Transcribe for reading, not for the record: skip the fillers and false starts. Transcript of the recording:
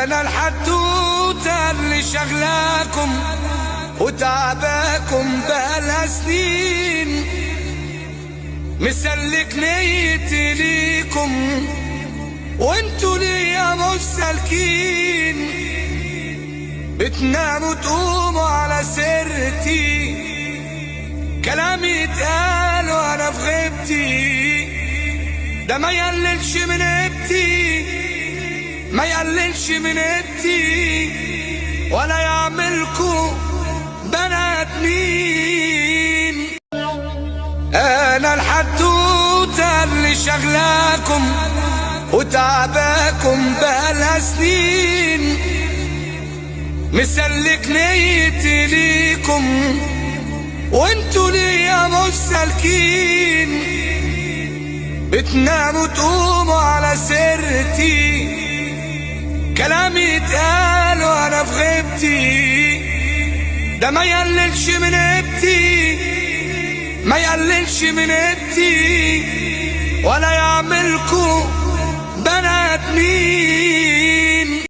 انا الحدوتة اللي شغلاكم وتعباكم بقالها سنين، مسلك نيتي ليكم وانتوا ليا مش سالكين. بتناموا تقوموا على سيرتي، كلامي يتقال وانا في غيبتي، ده ما يقللش من هيبتي، ما يقللش من هيبتي، ولا يعملكوا بني ادمين. انا الحدوتة اللي شغلاكم وتعباكم بقالها سنين، مسلك نيتي ليكم وانتوا ليا مش سالكين. بتناموا تقوموا على سيرتي، كلامي يتقال وانا في غيبتي، ده ما يقللش من هيبتي، ما يقللش من هيبتي، ولا يعملكوا بني ادمين.